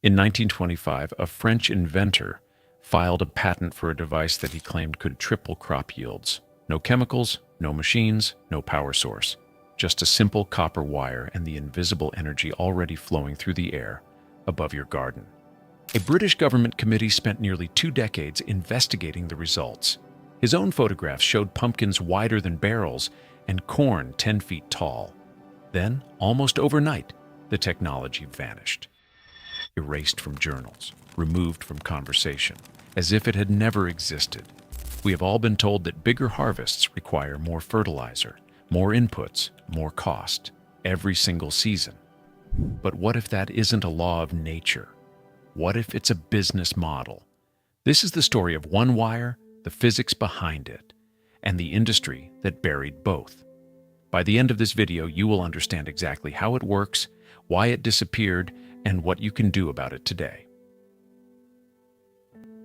In 1925, a French inventor filed a patent for a device that he claimed could triple crop yields. No chemicals, no machines, no power source. Just a simple copper wire and the invisible energy already flowing through the air above your garden. A British government committee spent nearly 2 decades investigating the results. His own photographs showed pumpkins wider than barrels and corn 10 feet tall. Then, almost overnight, the technology vanished. Erased from journals, removed from conversation, as if it had never existed. We have all been told that bigger harvests require more fertilizer, more inputs, more cost, every single season. But what if that isn't a law of nature? What if it's a business model? This is the story of one wire, the physics behind it, and the industry that buried both. By the end of this video, you will understand exactly how it works, why it disappeared, and what you can do about it today.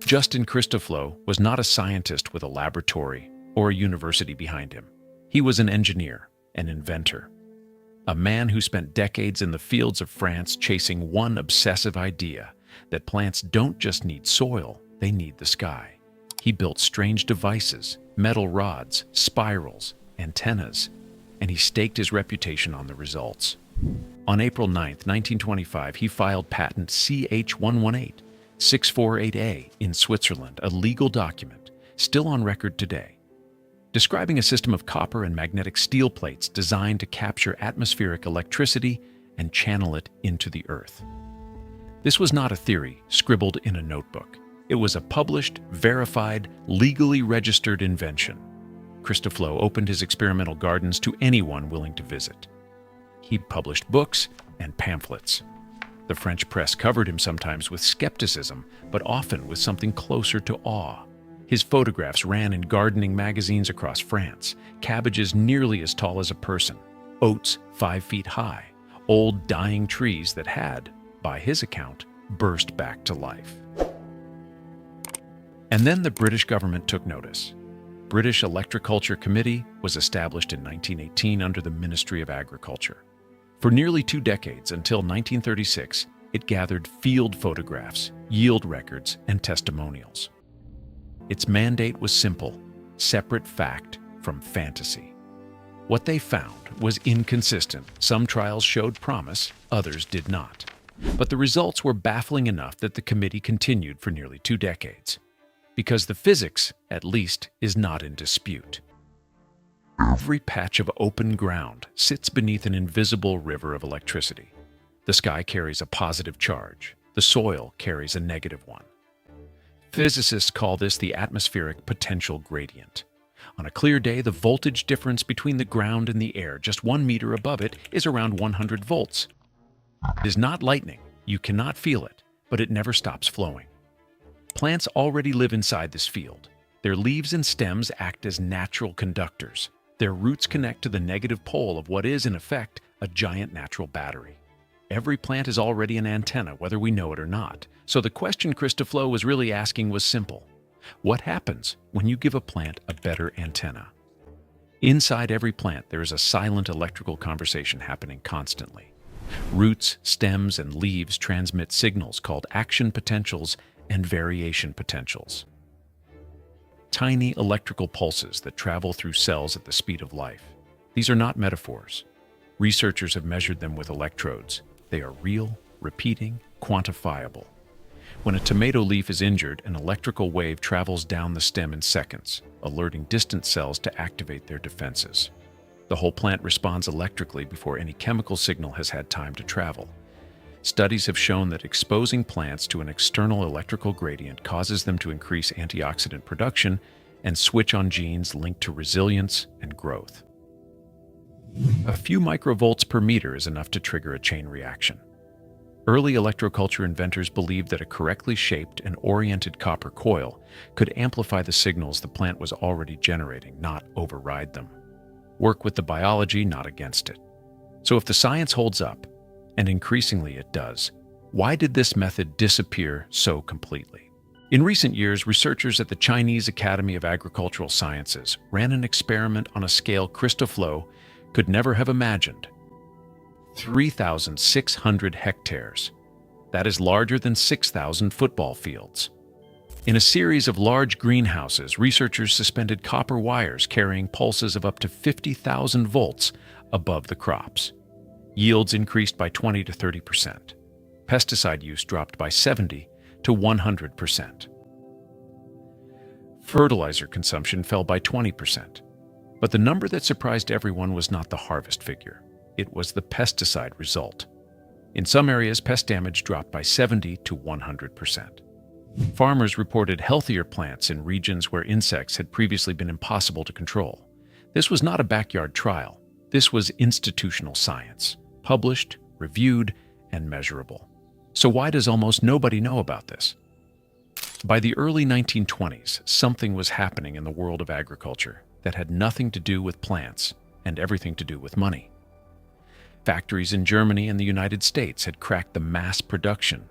Justin Christoflo was not a scientist with a laboratory or a university behind him. He was an engineer, an inventor, a man who spent decades in the fields of France chasing one obsessive idea, that plants don't just need soil, they need the sky. He built strange devices, metal rods, spirals, antennas, and he staked his reputation on the results. On April 9, 1925, he filed patent CH118648A in Switzerland, a legal document, still on record today, describing a system of copper and magnetic steel plates designed to capture atmospheric electricity and channel it into the earth. This was not a theory scribbled in a notebook. It was a published, verified, legally registered invention. Christoflo opened his experimental gardens to anyone willing to visit. He published books and pamphlets. The French press covered him sometimes with skepticism, but often with something closer to awe. His photographs ran in gardening magazines across France, cabbages nearly as tall as a person, oats 5 feet high, old dying trees that had, by his account, burst back to life. And then the British government took notice. British Electroculture Committee was established in 1918 under the Ministry of Agriculture. For nearly 2 decades, until 1936, it gathered field photographs, yield records, and testimonials. Its mandate was simple: separate fact from fantasy. What they found was inconsistent. Some trials showed promise, others did not. But the results were baffling enough that the committee continued for nearly 2 decades. Because the physics, at least, is not in dispute. Every patch of open ground sits beneath an invisible river of electricity. The sky carries a positive charge. The soil carries a negative one. Physicists call this the atmospheric potential gradient. On a clear day, the voltage difference between the ground and the air, just 1 meter above it, is around 100 volts. It is not lightning. You cannot feel it, but it never stops flowing. Plants already live inside this field. Their leaves and stems act as natural conductors. Their roots connect to the negative pole of what is, in effect, a giant natural battery. Every plant is already an antenna, whether we know it or not. So the question Christoflo was really asking was simple. What happens when you give a plant a better antenna? Inside every plant, there is a silent electrical conversation happening constantly. Roots, stems, and leaves transmit signals called action potentials and variation potentials. Tiny electrical pulses that travel through cells at the speed of life. These are not metaphors. Researchers have measured them with electrodes. They are real, repeating, quantifiable. When a tomato leaf is injured, an electrical wave travels down the stem in seconds, alerting distant cells to activate their defenses. The whole plant responds electrically before any chemical signal has had time to travel. Studies have shown that exposing plants to an external electrical gradient causes them to increase antioxidant production and switch on genes linked to resilience and growth. A few microvolts per meter is enough to trigger a chain reaction. Early electroculture inventors believed that a correctly shaped and oriented copper coil could amplify the signals the plant was already generating, not override them. Work with the biology, not against it. So if the science holds up, and increasingly it does, why did this method disappear so completely? In recent years, researchers at the Chinese Academy of Agricultural Sciences ran an experiment on a scale Christoflo could never have imagined. 3,600 hectares. That is larger than 6,000 football fields. In a series of large greenhouses, researchers suspended copper wires carrying pulses of up to 50,000 volts above the crops. Yields increased by 20 to 30%. Pesticide use dropped by 70 to 100%. Fertilizer consumption fell by 20%. But the number that surprised everyone was not the harvest figure. It was the pesticide result. In some areas, pest damage dropped by 70 to 100%. Farmers reported healthier plants in regions where insects had previously been impossible to control. This was not a backyard trial. This was institutional science, published, reviewed, and measurable. So why does almost nobody know about this? By the early 1920s, something was happening in the world of agriculture that had nothing to do with plants and everything to do with money. Factories in Germany and the United States had cracked the mass production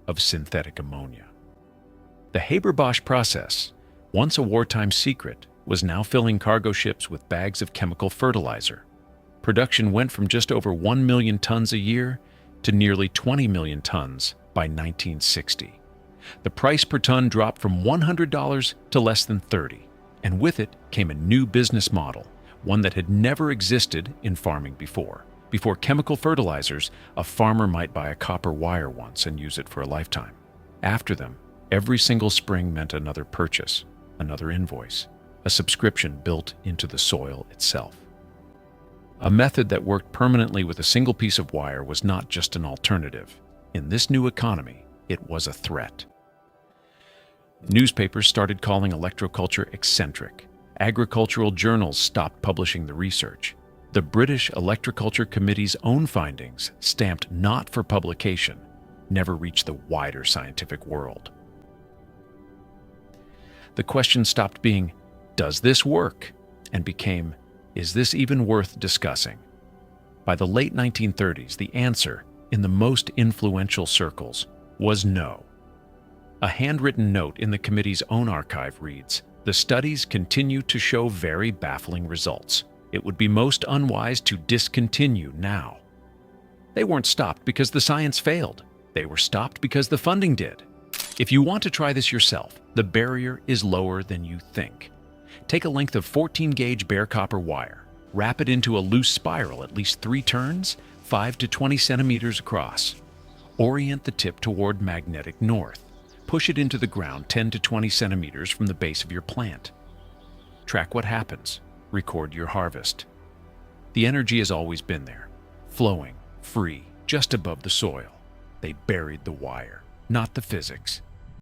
of synthetic ammonia. The Haber-Bosch process, once a wartime secret, was now filling cargo ships with bags of chemical fertilizer. Production went from just over 1 million tons a year to nearly 20 million tons by 1960. The price per ton dropped from $100 to less than $30, and with it came a new business model, one that had never existed in farming before. Before chemical fertilizers, a farmer might buy a copper wire once and use it for a lifetime. After them, every single spring meant another purchase, another invoice, a subscription built into the soil itself. A method that worked permanently with a single piece of wire was not just an alternative. In this new economy, it was a threat. Newspapers started calling electroculture eccentric. Agricultural journals stopped publishing the research. The British Electroculture Committee's own findings, stamped not for publication, never reached the wider scientific world. The question stopped being, does this work? And became, is this even worth discussing? By the late 1930s, the answer, in the most influential circles, was no. A handwritten note in the committee's own archive reads, "The studies continue to show very baffling results. It would be most unwise to discontinue now." They weren't stopped because the science failed. They were stopped because the funding did. If you want to try this yourself, the barrier is lower than you think. Take a length of 14-gauge bare copper wire, wrap it into a loose spiral at least 3 turns, 5 to 20 centimeters across. Orient the tip toward magnetic north. Push it into the ground 10 to 20 centimeters from the base of your plant. Track what happens. Record your harvest. The energy has always been there, flowing, free, just above the soil. They buried the wire, not the physics.